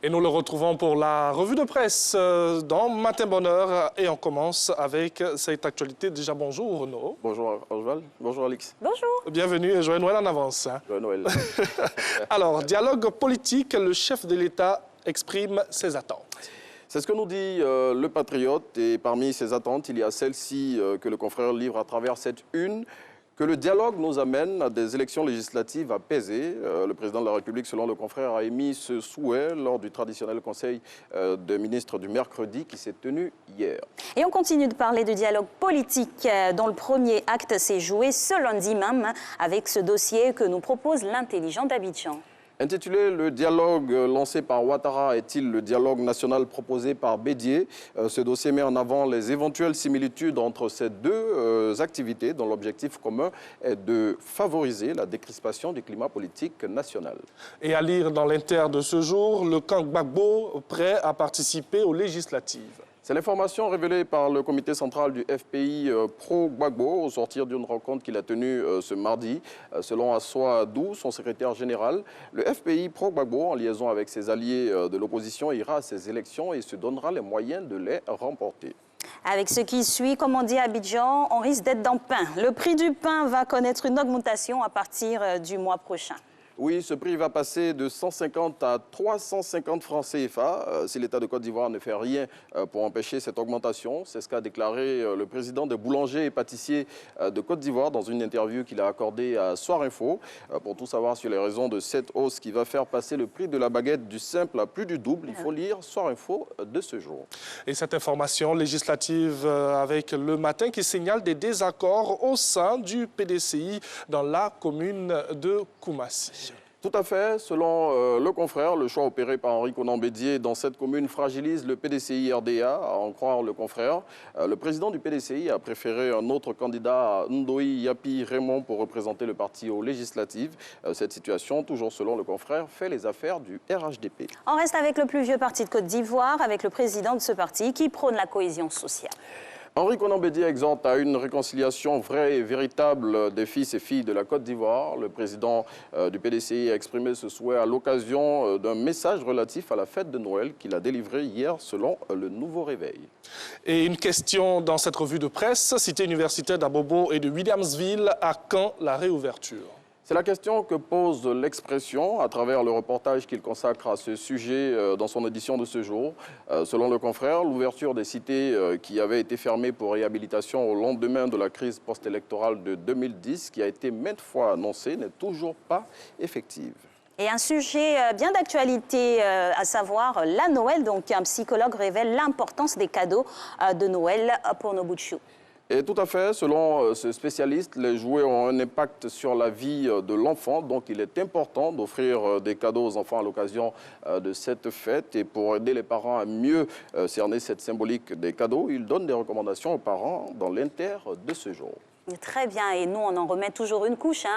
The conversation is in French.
Et nous le retrouvons pour la revue de presse dans Matin Bonheur. Et on commence avec cette actualité. Déjà, bonjour Renaud. Bonjour Oswald. Bonjour Alix. Bonjour. Bienvenue et joyeux Noël en avance. Joyeux Noël. Alors, dialogue politique, le chef de l'État exprime ses attentes. C'est ce que nous dit le Patriote. Et parmi ses attentes, il y a celle-ci que le confrère livre à travers cette une. Que le dialogue nous amène à des élections législatives apaisées. Le président de la République, selon le confrère, a émis ce souhait lors du traditionnel conseil des ministres du mercredi qui s'est tenu hier. Et on continue de parler de dialogue politique dont le premier acte s'est joué ce lundi même avec ce dossier que nous propose l'intelligent d'Abidjan. Intitulé « Le dialogue lancé par Ouattara est-il le dialogue national proposé par Bédié ?» Ce dossier met en avant les éventuelles similitudes entre ces deux activités dont l'objectif commun est de favoriser la décrispation du climat politique national. Et à lire dans l'Inter de ce jour, le camp Gbagbo prêt à participer aux législatives. C'est l'information révélée par le comité central du FPI pro-Gbagbo au sortir d'une rencontre qu'il a tenue ce mardi. Selon Assoa Adou, son secrétaire général, le FPI pro-Gbagbo, en liaison avec ses alliés de l'opposition, ira à ces élections et se donnera les moyens de les remporter. Avec ce qui suit, comme on dit à Abidjan, on risque d'être dans le pain. Le prix du pain va connaître une augmentation à partir du mois prochain. Oui, ce prix va passer de 150 à 350 francs CFA si l'État de Côte d'Ivoire ne fait rien pour empêcher cette augmentation. C'est ce qu'a déclaré le président des boulangers et pâtissiers de Côte d'Ivoire dans une interview qu'il a accordée à Soir Info. Pour tout savoir sur les raisons de cette hausse qui va faire passer le prix de la baguette du simple à plus du double, il faut lire Soir Info de ce jour. Et cette information législative avec le matin qui signale des désaccords au sein du PDCI dans la commune de Koumassi. Tout à fait. Selon le confrère, le choix opéré par Henri Konan Bédié dans cette commune fragilise le PDCI RDA, à en croire le confrère. Le président du PDCI a préféré un autre candidat, à Ndoye Yapi Raymond, pour représenter le parti aux législatives. Cette situation, toujours selon le confrère, fait les affaires du RHDP. On reste avec le plus vieux parti de Côte d'Ivoire, avec le président de ce parti qui prône la cohésion sociale. Henri Konan Bédié exhorte à une réconciliation vraie et véritable des fils et filles de la Côte d'Ivoire. Le président du PDCI a exprimé ce souhait à l'occasion d'un message relatif à la fête de Noël qu'il a délivré hier selon le Nouveau Réveil. Et une question dans cette revue de presse, cité universitaire d'Abobo et de Williamsville, à quand la réouverture ? C'est la question que pose l'Expression à travers le reportage qu'il consacre à ce sujet dans son édition de ce jour. Selon le confrère, l'ouverture des cités qui avaient été fermées pour réhabilitation au lendemain de la crise post-électorale de 2010, qui a été maintes fois annoncée, n'est toujours pas effective. Et un sujet bien d'actualité, à savoir la Noël. Donc un psychologue révèle l'importance des cadeaux de Noël pour nos bouts de chou. Et tout à fait, selon ce spécialiste, les jouets ont un impact sur la vie de l'enfant. Donc il est important d'offrir des cadeaux aux enfants à l'occasion de cette fête. Et pour aider les parents à mieux cerner cette symbolique des cadeaux, il donne des recommandations aux parents dans l'Inter de ce jour. Très bien, et nous on en remet toujours une couche.